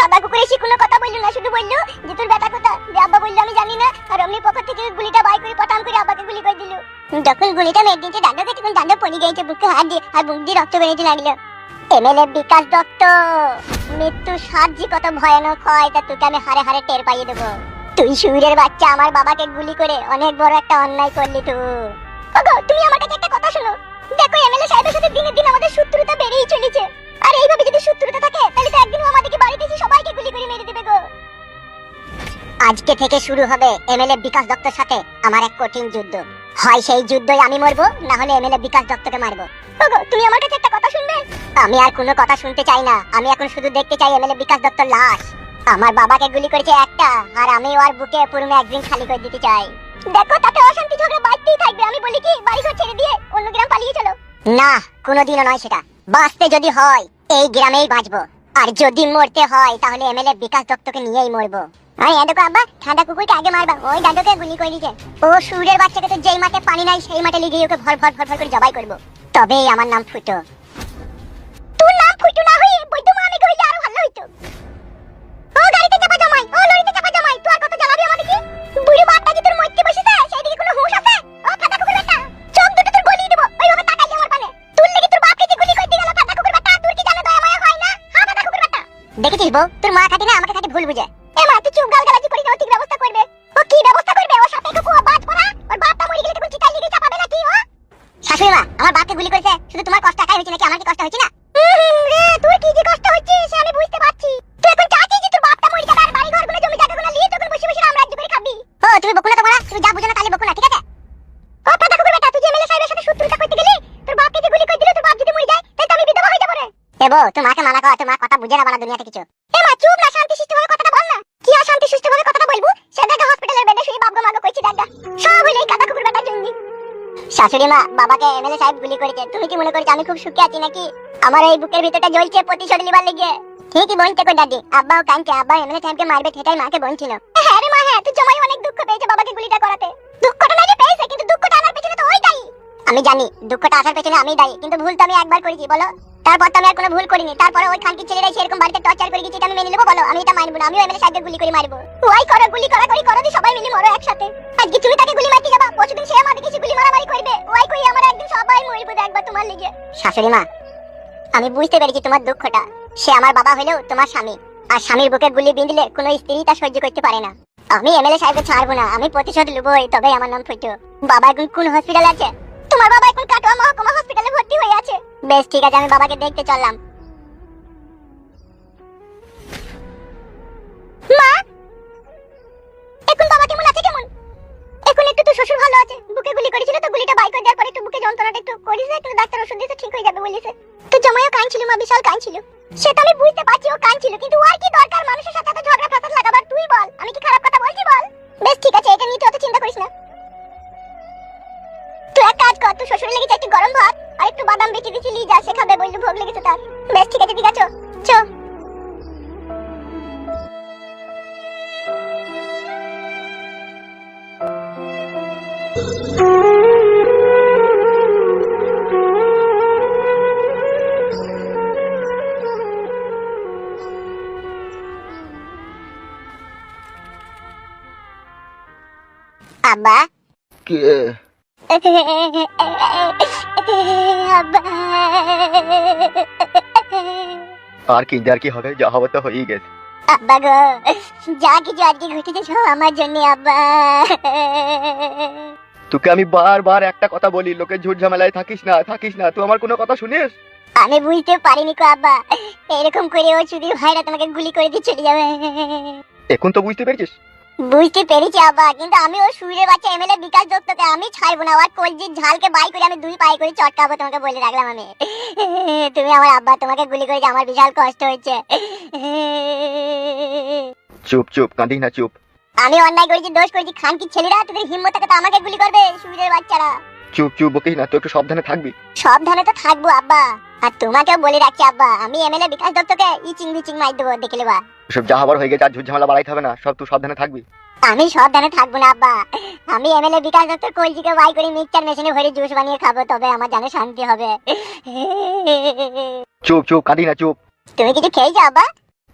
সাদা কুকুর এসে কোনো কথা বললো না, শুধু বললো যে তোর ব্যথা কোথা। আব্বা বললো আমি জানি না, আর অমনি পকেট থেকে গুলিটা বাই করে পটাম করে আব্বাকে গুলি করে দিল। যখন গুলিটা মেরে দিয়েছে ডান্ডাকে, তখন ডান্ডা পড়ে গিয়েছে বুকে হাত দিয়ে, আর বুক দিয়ে রক্ত বেরোতে লাগলো। এমএলএ বিকাশ দত্ত, মৃত্যু সাহায্য কত ভয়ানক হয় তা তোকে আমি হারে হারে টের পাইয়ে দেবো। তুই শুয়োরের বাচ্চা আমার বাবাকে গুলি করে অনেক বড় একটা অন্যায় করলি তুই। ওগো তুমি আমার কাছে একটা কথা শোনো। দেখো এমএলএ সাহেবের সাথে দিনের দিন আমাদের শত্রুতা বেড়েই চলেছে, আর এইভাবে যদি শত্রুতা থাকে তাহলে তো একদিন আমাদেরকে বাড়িতে এসে সবাইকে গুলি করে মেরে দেবে গো। আজকে থেকে শুরু হবে এমএলএ বিকাশ দত্তর সাথে আমার এক কঠিন যুদ্ধ। হয় সেই যুদ্ধই আমি মরবো, না হলে এমএলএ বিকাশ দত্তকে মারবো। ওগো তুমি আমার কাছে একটা কথা শুনবে? আমি আর কোনো কথা শুনতে চাই না, আমি এখন শুধু দেখতে চাই এমএলএ বিকাশ দত্তর লাশ। আমার বাবাকে গুলি করেছে একটা, আর আমি ওর বুকে পুরো একদিন খালি করে দিতে চাই। দেখো তাতে অশান্তি ঝগড়া বাড়তেই থাকবে। আমি বলি কি বাড়ি ঘর ছেড়ে দিয়ে অন্য গ্রাম পালিয়ে চলো। না, কোনোদিনও নয় সেটা। বাঁচতে যদি হয় এই গ্রামেই বাঁচবো, আর যদি মরতে হয় তাহলে এমএলএ বিকাশ দত্তকে নিয়েই মরবো। আরে দেখো আব্বা, ঠান্ডা কুকুরকে আগে মারবা, ওই দাদুকে গুলি করে দিয়েছে। ও সুরের বাচ্চাকে তো যেই মাঠে পানি নাই সেই মাঠে লিগিয়ে ওকে ভর ভর ভর ভর করে জবাই করবো। তবেই আমার নাম ফুটো। তোর নাম ফুটো না হয়ে বৈদ্যমা আমি কইলে আরো ভালো হইতো। ও গাড়িতে চাপা জামাই, ও লরিতে চাপা জামাই, তুই আর কত জ্বালাবি আমাদেরকে? বুড়ি বাপটা কি তোর মইতে বসেছে, সেই দিকে কোনো হুঁশ আছে? ও ঠান্ডা কুকুর বেটা, চোখ দুটো তোর গলিয়ে দেব ওইভাবে তাকাইলে আমার পানে। তুই লাগি তোর বাপকে যে গুলি করে দিয়ে গেল ঠান্ডা কুকুর বেটা, তোর কি জানা দয়া মায়া হয় না? হ্যাঁ ঠান্ডা কুকুর বেটা। দেখেছিস বউ, তোর মা খাটি না আমাকে খাটি ভুল বুঝে। এ মা তুই চুপ, গালগালাজি করিস না, ও ঠিক ব্যবস্থা করবে। ও কি ব্যবস্থা করবে? ও সাথে কুকুর বাজ পড়া, ওর বাপটা মরে গেলে তখন চিতাই লিগে চাপাবে নাকি ও? শাশুড়ি মা, আমার বাপকে গুলি করেছে, শুধু তোমার কষ্ট একাই হয়েছে নাকি আমার কি কষ্ট হচ্ছে না? রে তোর কি যে কষ্ট হচ্ছে সে আমি বুঝতে পারছি। তুই এখন চাচ্ছিস যে তোর বাপটা মরে যাবে আর বাড়ি ঘরগুলো জমি জায়গাগুলো নিয়ে তখন বসে বসে রাম রাজ্য করে খাবি। ও তুমি বকুনা তো মারা, তুমি যা বুঝো না তাহলে বকুনা, ঠিক আছে? ও ঠান্ডা কুকুর বেটা, তুই যে এমএলএ সাহেবের সাথে শত্রুতা করতে গেলি, তোর বাপকে যে গুলি করে দিল, তোর বাপ যদি মরে যায় তাহলে তো আমি বিধবা হয়ে যাব রে। এ বউ, তুই মাকে মানা কর, তোমার কথা বুঝে না বানা দুনিয়াতে কিছু। এ মা চুপ না, শান্তি সুষ্ঠুভাবে কথাটা বল না। কি আর শান্তি সুষ্ঠুভাবে কথাটা বলবো? সে দেখা হসপিটালের বেডে শুয়ে বাপ গো মাগো কইছি দাদা, সব হইলো এই কাদা কুকুর বেটার জন্য। শাশুড়ি মা, বাবাকে এমএলএ সাহেব গুলি করেছে, তুমি কি মনে করছো আমি খুব সুখে আছি নাকি? আমার এই বুকের ভিতরটা জ্বলছে প্রতিশোধ নিবার লেগে। ঠিকই বলতে কো দাদি, আব্বাও কাঁদছে, আব্বা এমএলএ সাহেবকে মারবে সেটাই মাকে বলছিল। হ্যাঁ রে মা, হ্যাঁ তুই জমাই অনেক দুঃখ পেয়েছে বাবাকে গুলিটা করাতে। দুঃখটা না যে পেয়েছে, কিন্তু দুঃখটা আনার পেছনে তো ওই দায়ী। আমি জানি দুঃখটা আসার পেছনে আমি দায়ী, কিন্তু ভুল তো আমি একবার করেছি বলো, তারপর তো আমি আর কোনো ভুল করিনি। তারপরে ওই খানকি ছেলেরাই সেরকম বাড়িতে টর্চার করে গেছে, এটা আমি মেনে নেবো বলো? আমি এটা মানবো না, আমিও এমএলএ সাহেবকে গুলি করে মারবো। ওই করো গুলি করা করি করো, দিয়ে সবাই মিলে মরো একসাথে। আজকে তুমি তাকে গুলি মারতে যাবা, পরশুদিন সে আমাদের কিছু গুলি মারামারি করবে, ওই কই আমরা একদিন সবাই মরবো একবার তোমার লেগে। শাশুড়ি মা, আমি বুঝতে পেরেছি তোমার দুঃখটা। সে আমার বাবা হলেও তোমার স্বামী, আর স্বামীর বুকে গুলি বিঁধলে কোনো স্ত্রী তা সহ্য করতে পারে না। আমি এমএলএ সাহেবকে ছাড়বো না, আমি প্রতিশোধ লুবই, তবে আমার নাম ফুটো। বাবা এখন কোন হসপিটালে আছে? তোমার বাবা এখন কাটোয়া মহকুমা হসপিটালে ভর্তি হয়ে আছে। বেশ ঠিক আছে, আমি বাবাকে দেখতে চললাম। মা, এখন বাবা কেমন আছে? কেমন এখন? একটু তো শ্বশুর ভালো আছে, বুকে গুলি করেছিল তো গুলিটা বাই করে দেওয়ার পরে একটু বুকে যন্ত্রণাটা একটু করেছে, একটু ডাক্তার ওষুধ দিয়েছে, ঠিক হয়ে যাবে বলেছে। তো জামাইও কাঁদছিল মা, বিশাল কাঁদছিল। সেটা আমি বুঝতে পারছি ও কাঁদছিল, কিন্তু আর কি দরকার মানুষের সাথে এত ঝগড়া ফাসাদ লাগাবার? তুই বল, আমি কি খারাপ কথা বলছি বল? বেশ ঠিক আছে, এটা নিয়ে তুই অত চিন্তা করিস না। তুই এক কাজ কর, তুই শ্বশুরের লেগেছে একটু গরম ভাত আর একটু বাদাম বেটে দিয়েছি, নিয়ে যা, সে খাবে, বললি ভোগ লেগেছে তার। বেশ ঠিক আছে, ঠিক আছে, চো। আব্বা কে? আর কি হবে, যা হবে তো হয়েই গেছে। আব্বা গো, যা কিছু আজকে ঘটেছে সব আমার জন্য আব্বা। তোকে আমি বারবার একটা কথা বলি, লোকের ঝুট ঝামেলায় থাকিস না থাকিস না, তুই আমার কোনো কথা শুনিস? আমি বুঝতে পারিনি কো আব্বা, এরকম করে ও চুদির ভাইরা তোমাকে গুলি করে দিয়ে চলে যাবে। এখন তো বুঝতে পেরেছিস? বুঝতে পেরেছি আব্বা, কিন্তু আমি ও সুরের বাচ্চা এমএলএ বিকাশ দত্তকে আমি ছাড়বো না। আর কলজির ঝালকে বাই করে আমি দুই পায়ে করে চটকাবো, তোমাকে বলে রাখলাম আমি। তুমি আমার আব্বা, তোমাকে গুলি করেছে, আমার বিশাল কষ্ট হচ্ছে। চুপ চুপ, কাঁদিস না, চুপ। আমি অন্যায় করেছি, দোষ করেছি, খানকির ছেলেরা তোদের হিম্মত থাকে তো আমাকে গুলি করবে, সুরের বাচ্চারা। চুপ চুপ, বকিস না, তুই একটু সাবধানে থাকবি। সাবধানে তো থাকবো আব্বা, আর তোমাকেও বলে রাখছি আব্বা, আমি এমএলএ বিকাশ দত্তকে ইচিং বিচিং মার দেবো, দেখে নেবা। সব যা হবার হয়ে গেছে, আর ঝুট ঝামেলা বাড়াইতে হবে না, সব তুই সাবধানে থাকবি। আমি সাবধানে থাকবো না আব্বা, আমি এমএলএ বিকাশ দত্তর কলজিকে বাই করে মিক্সচার মেশিনে ভরে জুস বানিয়ে খাবো, তবে আমার জানে শান্তি হবে। চুপ চুপ, কাঁদিস না, চুপ। তুমি কিছু খেয়েছো আব্বা?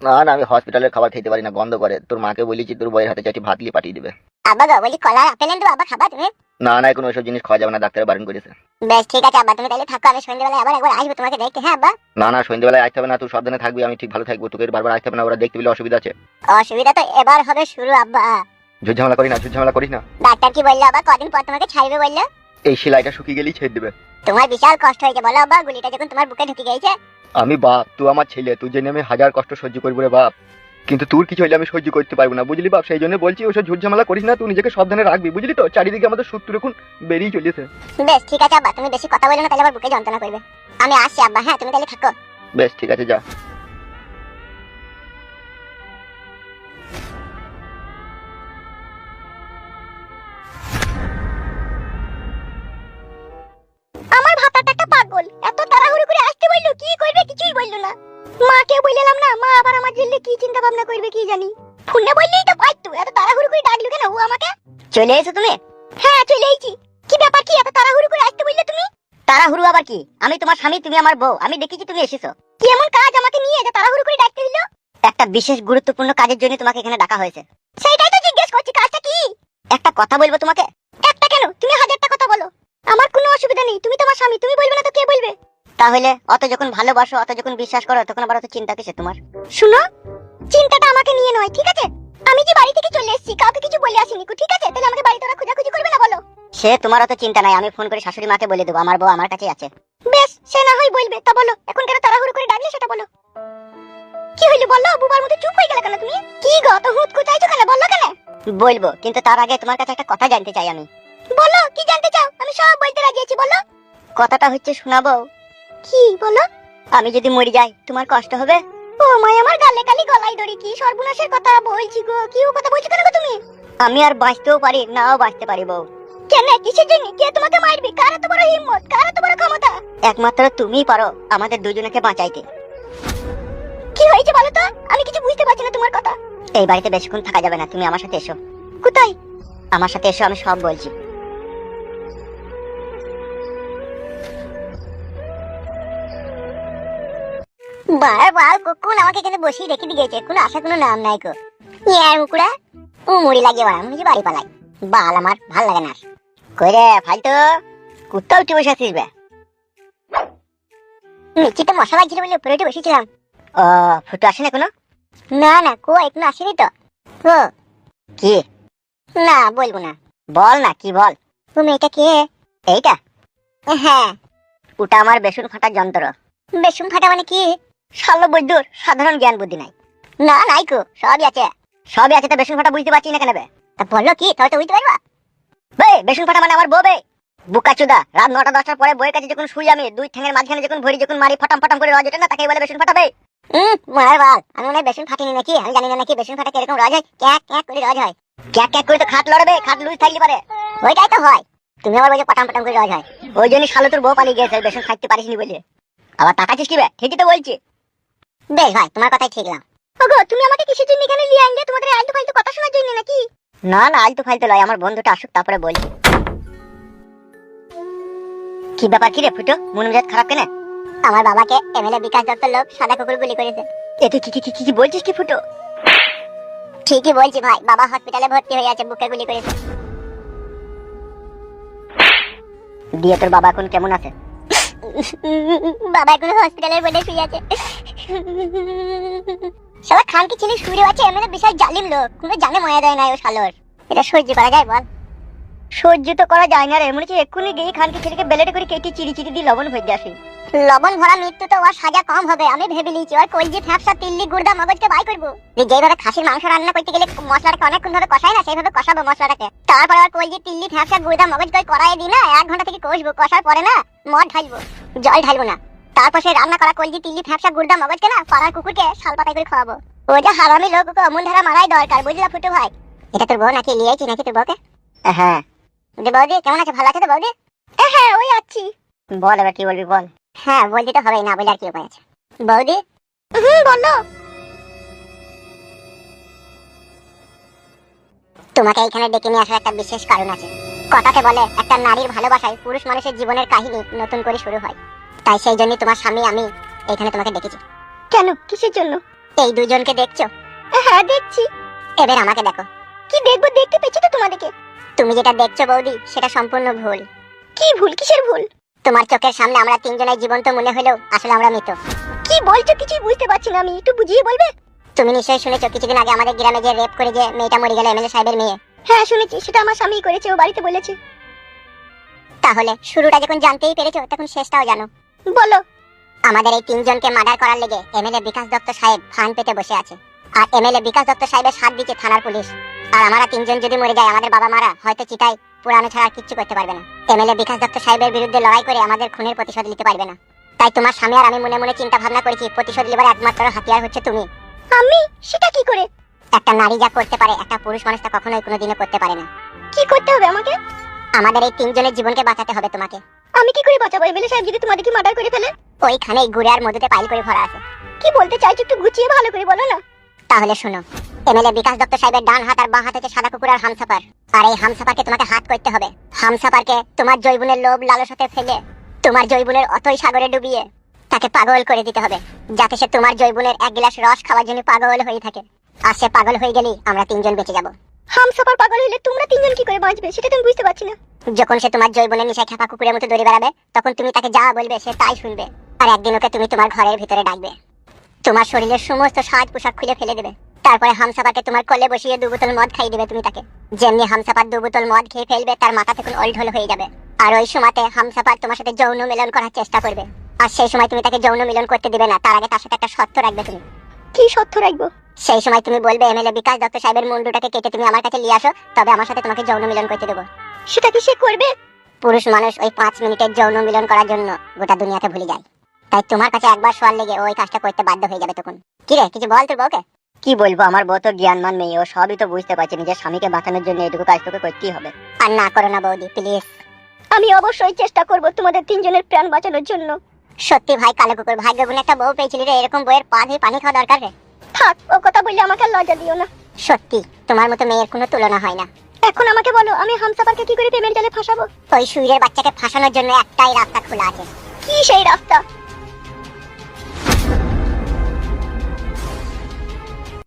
না না, আমি হসপিটালের খাবার খেতে পারি না, গন্ধ করে। তোর মাকে বলেছি তোর বইয়ের হাতে চাটি ভাত লিয়ে পাঠিয়ে দিবে। আব্বা গো বলি কলা আপেল এনে দেবো, আব্বা খাবা তুমি? না না, এখন ওইসব জিনিস খাওয়া যাবে না, ডাক্তার বারণ করেছে। বেশ ঠিক আছে আব্বা, তুমি তাহলে থাকো, আমি সন্ধ্যেবেলায় আবার একবার আসবো তোমাকে দেখতে। হ্যাঁ আব্বা। না না, সন্ধ্যেবেলায় আসতে হবে না, তুই সাবধানে থাকবি, আমি ঠিক ভালো থাকবো, তোকে বারবার আসতে হবে না, ওরা দেখতে পেলে অসুবিধা আছে। অসুবিধা তো এবার হবে শুরু আব্বা। ঝুট ঝামেলা করিস না। ডাক্তার কি বললো আব্বা, কদিন পর তোমাকে ছাড়বে বললো? এই সেলাইটা শুকিয়ে গেলেই ছেড়ে দেবে। তোমার বিশাল কষ্ট হয়েছে বলো আব্বা, গুলিটা যখন তোমার বুকে ঢুকে গেছে। আমি বাপ, তুই আমার ছেলে, তুই জেনে আমি হাজার কষ্ট সহ্য করবো রে বাপ, কিন্তু তোর কিছু হইলে আমি সহ্য করতে পারবো না, বুঝলি বাপ? সেই জন্য বলছি ওসব ঝুট ঝামেলা করিস না, তুই নিজেকে সাবধানে রাখবি, বুঝলি তো? চারিদিকে আমাদের শত্রু এখন বেরিয়ে চলেছে। বেশ ঠিক আছে আব্বা, তুমি বেশি কথা বলো না, তাহলে আমার বুকে যন্ত্রণা করবে। আমি আসছি আব্বা, হ্যাঁ তুমি তাহলে থাকো। বেশ ঠিক আছে, যা। আমার ভাতাটা একটা পাগল, এত তাড়াহুড়ো করে আসতে বললো, কি করবে কিছুই বললো না। মাকে বললাম না, মা আবার আমার জন্য কি চিন্তা ভাবনা করবে কি জানি। ফোনে বললেই তো পারতো, এত তাড়াহুড়ো করে ডাকলো কেন ও আমাকে? চলে এসো তুমি? হ্যাঁ চলে এসেছি। কি ব্যাপার, কি এত তাড়াহুড়ো করে আসতে বললে তুমি? তাড়াহুড়ো আবার কি? আমি তোমার স্বামী, তুমি আমার বউ, আমি দেখেছি তুমি এসেছো। কি এমন কাজ আমাকে নিয়ে যে তাড়াহুড়ো করে ডাকতে হলো? একটা বিশেষ গুরুত্বপূর্ণ কাজের জন্য তোমাকে এখানে ডাকা হয়েছে। সেটাই তো জিজ্ঞেস করছি, কাজটা কি? একটা কথা বলবো তোমাকে। একটা কেন, তুমি হাজারটা কথা বলো, আমার কোনো অসুবিধা নেই। তুমি তোমার স্বামী, তুমি বলবে না তো কে বলবে? তাহলে অত যখন ভালোবাসো, অত যখন বিশ্বাস করো, তখন আবার অত চিন্তা কিসে তোমার? শুনো, চিন্তাটা আমাকে নিয়ে নয়, ঠিক আছে? আমি যে বাড়ি থেকে চলে এসেছি, কাউকে কিছু বলে আসিনি, ঠিক আছে? তাহলে আমাকে বাড়িতে ওরা খোঁজাখুঁজি করবে না বলো? সে তোমার অত চিন্তা নাই, আমি ফোন করে শাশুড়ি মাকে বলে দেবো আমার বউ আমার কাছে আছে। বেশ, সে না হয় বলবে, তা বলো এখন কেন তাড়াহুড়ো করে ডাকলে সেটা বলো। কি হইলো বলো, বুবার মতো চুপ হয়ে গেল কেন তুমি? কি গো, তো হুট কোথায় কেন, বললো কেন? বলবো, কিন্তু তার আগে তোমার কাছে একটা কথা জানতে চাই আমি। বলো, কি জানতে চাও? আমি সব বলতে রাজি আছি, বলো। কথাটা হচ্ছে শোনাবো। কি বলো? আমি যদি মরে যাই তোমার কষ্ট হবে? ও মাই, আমার গালে কালি গলায় দড়ি, কি সর্বনাশের কথা বলছি গো। কি ও কথা বলছো কেন গো তুমি? আমি আর বাঁচতেও পারি, নাও বাঁচতে পারি বউ। কেন, কিসের জন্য? কে তোমাকে মারবে? কার এত বড় হিম্মত, কার এত বড় ক্ষমতা? একমাত্র তুমিই পারো আমাদের দুজনকে বাঁচাইতে। কি হয়েছে বলো তো, আমি কিছু বুঝতে পারছি না তোমার কথা। এই বাড়িতে বেশিক্ষণ থাকা যাবে না, তুমি আমার সাথে এসো। কোথায়? আমার সাথে এসো, আমি সব বলছি। বারবার কোন আমাকে এখানে বসিয়ে রেখে দিয়েছে, কোনো আশা কোনো নাম নাই গো। ইয়ার মুকুড়া ও মুড়ি লাগিয়ে বাড়া, আমি বাড়ি পালাই। বাল আমার ভাল লাগে না। কই রে ফালতু, কুত্তা উঠে বসে আছিস বে? নিচেতে মশা লাগছিল বলে উপরে উঠে বসেছিলাম। ও, ফুটু আসে না কোনো? না না, কো এখনো আসেনি তো। ও কি? না বলবো না। বল না, কি বল। ও মেয়েটা কে? এইটা? হ্যাঁ, ওটা আমার বেসন ফাটার যন্ত্র। বেসন ফাটা মানে কি? শালো বৈদ্যুর সাধারণ জ্ঞান বুদ্ধি নাই। না নাই কো, সবই আছে। সবই আছে, তা বেসন ফাটা বুঝতে পারছি না কেন বে? তা বললো কি, তাহলে তো বুঝতে পারবা। বে, বেসন ফাটা মানে আমার বউ বে। বুকাচুদা, রাত 9টা 10টার পরে বউয়ের কাছে যখন শুই আমি, দুই ঠ্যাঙের মাঝখানে যখন ভরি যখন মারি ফটাম ফটাম করে রজ ওঠে না, তাকে বলে বেসন ফাটাবে। মার বাল, আমি মনে হয় বেসন ফাটিনি নাকি, আমি জানি না নাকি বেসন ফাটা কিরকম রজ হয়। ক্যাক ক্যাক করে রজ হয়। ক্যাক ক্যাক করে তো খাট লড়বে, খাট লুজ থাকলে পারে। ওইটাই তো হয়, তুমি আমার বলছো পটাম পটাম করে রজ হয়। ওই জন্য শালো তোর বউ পালিয়ে গেছে, বেসন খাইতে পারিসনি বলে। আবার তাকাচ্ছিস কি বে? ঠিকই তো বলছি। বেশ ভাই, তোমার কথাই ঠিক না। ওগো, তুমি আমাকে কিসের জন্য এখানে নিয়ে আনলে? তোমাদের আলতু ফালতু কথা শোনার জন্য নাকি? না না, আলতু ফালতু লয়, আমার বন্ধুটা আসুক তারপরে বলছি। কি ব্যাপার, কি রে ফুটো, মন মেজাজ খারাপ কেন? আমার বাবাকে এমএলএ বিকাশ দত্তর লোক সাদা কুকুর গুলি করেছে। এ তুই কি বলছিস কি ফুটো? ঠিকই বলছি ভাই, বাবা হসপিটালে ভর্তি হয়ে আছে, বুকে গুলি করেছে। দিয়ে তোর বাবা এখন কেমন আছে? বাবা এখন হসপিটালের বেডে শুয়ে আছে। শালা খানকি ছেলে শুয়ে আছে, এমএলএ বিশাল জালিম লোক, কোনো জানে ময়া দেয় না ও শালোর। এটা সহ্য করা যায় বল? সহ্য তো করা যায় না রে, মনে হচ্ছে এক্ষুনি গিয়ে খানকি ছেলেকে বেলেটে করে কেটে চিড়ি চিড়ি দিয়ে লবণ ভেজে আসি। লবণ ভরা মৃত্যু তো ওর সাজা কম হবে, আমি ভেবে নিয়েছি। ওর কলজি ফ্যাপসা তিল্লি গুর্দা মগজকে বাই করবো। যেভাবে খাসির মাংস রান্না করতে গেলে মশলাটাকে অনেকক্ষণ ধরে কষাই না, সেইভাবে কষাবো মশলাটাকে। তারপরে ওর কলজি তিল্লি ফ্যাপসা গুর্দা মগজ করে কড়াইয়ে দিই না, 1 ঘন্টা থেকে কষবো। কষার পরে না মদ ঢালবো, জল ঢালবো না। তারপর সেই রান্না করা কলজি তিল্লি ফ্যাপসা গুর্দা মগজকে না পাড়ার কুকুরকে শাল পাতায় করে খাওয়াবো। ও যে হারামি লোক, ওকে অমন ধারা মারাই দরকার, বুঝলা ফুটু ভাই? এটা তোর বউ নাকি? লিয়েছি নাকি তোর বউকে? হ্যাঁ। বৌদি কেমন আছে, ভালো আছে তো বৌদি? হ্যাঁ ওই আছি। বল এবার কি বলবি বল। হ্যাঁ বলতে তো হবেই, না বলে আর কি উপায় আছে। বৌদি বলো। তোমাকে এখানে ডেকে নিয়ে আসার একটা বিশেষ কারণ আছে। কথাতে বলে একটা নারীর ভালোবাসায় পুরুষ মানুষের জীবনের কাহিনী নতুন করে শুরু হয়। তাই সেই জন্য তোমার স্বামী আমি এখানে তোমাকে ডেকেছি। কেন, কিসের জন্য? এই দুজনকে দেখছো? হ্যাঁ দেখছি। এবার আমাকে দেখো। কি দেখবো? দেখতে পেয়েছি তো তোমাদেরকে। তুমি যেটা দেখছো বৌদি সেটা সম্পূর্ণ ভুল। কি ভুল? কিসের ভুল? তোমার চোখের সামনে আমরা তিনজনের জীবন্ত মনে হলেও আসলে আমরা মৃত। কি বলছো? কিছুই বুঝতে পারছি না আমি, একটু বুঝিয়ে বলবে? তুমি নিশ্চয়ই শুনেছো কিছুদিন আগে আমাদের গ্রামে যে রেপ করে যে মেয়েটা মরে গেল, এমএলএ সাহেবের মেয়ে। হ্যাঁ শুনেছি, সেটা আমার স্বামী করেছে, ও বাড়িতে বলেছে। তাহলে শুরুটা যখন জানতেই পেরেছো তখন শেষটাও জানো। বলো। আমাদের এই তিনজনকে মার্ডার করার লেগে এমএলএ বিকাশ দত্ত সাহেব ফান পেতে বসে আছে। আর এমএলএ বিকাশ দত্ত সাহেবের সাথ দিচ্ছে থানার পুলিশ। আর আমরা তিনজন যদি মরে যাই, আমাদের বাবা মারা হয়তো চিতায় পুরানো ছাড়া আর কিচ্ছু করতে পারবে না। এমএলএ বিকাশ দত্ত সাহেবের বিরুদ্ধে লড়াই করে আমাদের খুনের প্রতিশোধ নিতে পারবে না। তাই তোমার স্বামী আর আমি মনে মনে চিন্তা ভাবনা করেছি, প্রতিশোধ নেবার একমাত্র হাতিয়ার হচ্ছে তুমি। আমি? সেটা কি করে? একটা নারী যা করতে পারে একটা পুরুষ মানুষ তা কখনোই কোনোদিনও করতে পারে না। কি করতে হবে আমাকে? আমাদের এই তিনজনের জীবনকে বাঁচাতে হবে তোমাকে। আমি কি করে বাঁচাবো? এমএলএ সাহেব যদি তোমাদেরকে মার্ডার করে ফেলে? ওইখানে গুড়ে আর মধুতে পাইল করে ভরা আছে। কি বলতে চাইছো একটু গুছিয়ে ভালো করে বলো না। তাহলে শোনো, এমএলএ বিকাশ দত্ত সাহেবের ডান হাত আর বাঁ হাত হচ্ছে সাদা কুকুর আর হামসাপার। আর এই হামসাপারকে তোমাকে হাত করতে হবে। হামসাপারকে তোমার জৈবনের লোভ লালসাতে ফেলে তোমার জৈবনের অতই সাগরে ডুবিয়ে তাকে পাগল করে দিতে হবে, যাতে সে তোমার জৈবনের এক গ্লাস রস খাওয়ার জন্য পাগল হয়ে থাকে। আর সে পাগল হয়ে গেলেই আমরা তিনজন বেঁচে যাব। হামসাপার পাগল হইলে তোমরা তিনজন কি করে বাঁচবে সেটা তুমি বুঝতে পারছি না। যখন সে তোমার জৈবনের নিশায় খেপা কুকুরের মতো দৌড়ে বেড়াবে, তখন তুমি তাকে যা বলবে সে তাই শুনবে। আর একদিন ওকে তুমি তোমার ঘরের ভিতরে ডাকবে, তোমার শরীরের সমস্ত সাজ পোশাক খুলে ফেলে দেবে। তারপরে হামসাপারকে তোমার কোলে বসিয়ে 2 বোতল মদ খাইয়ে দেবে তুমি তাকে। যেমনি হামসাপার 2 বোতল মদ খেয়ে ফেলবে, তার মাথা থেকে ওলঢোল হয়ে যাবে। আর ওই সময়তে হামসাপার তোমার সাথে যৌন মিলন করার চেষ্টা করবে। আর সেই সময় তুমি তাকে যৌন মিলন করতে দিবে না, তার আগে তার সাথে একটা শর্ত রাখবে তুমি। কি শর্ত রাখবো? সেই সময় তুমি বলবে এমএলএ বিকাশ দত্ত সাহেবের মুন্ডুটাকে কেটে তুমি আমার কাছে নিয়ে আসো, তবে আমার সাথে তোমাকে যৌন মিলন করতে দেবো। সেটা কি সে করবে? পুরুষ মানুষ ওই 5 মিনিটের যৌন মিলন করার জন্য গোটা দুনিয়াকে ভুলে যায়। তাই তোমার কাছে একবার শোয়ার লেগে ওই কাজটা করতে বাধ্য হয়ে যাবে তখন। কি রে, কিছু বল তোর বউকে। কি বলবো, আমার বউ তো জ্ঞানমান মেয়ে, ও সবই তো বুঝতে পারছে, নিজের স্বামীকে বাঁচানোর জন্য এটুকু কাজ তোকে করতেই হবে। আর না করো না বৌদি প্লিজ। আমি অবশ্যই চেষ্টা করব তোমাদের তিনজনের প্রাণ বাঁচানোর জন্য। সত্যি ভাই কালো কুকুর, ভাগ্য গুণ একটা বউ পেয়েছিলি রে, এরকম বউয়ের পা ধুয়ে পানি খাওয়া দরকার রে। থাক, ও কথা বললে আমাকে লজ্জা দিও না। সত্যি তোমার মতো মেয়ের কোনো তুলনা হয় না। এখন আমাকে বলো, আমি হামসাপারকে কি করে পেমেন্ট জালে ফাঁসাবো? ওই শুইরের বাচ্চাকে ফাঁসানোর জন্য একটাই রাস্তা খোলা আছে। কি সেই রাস্তা?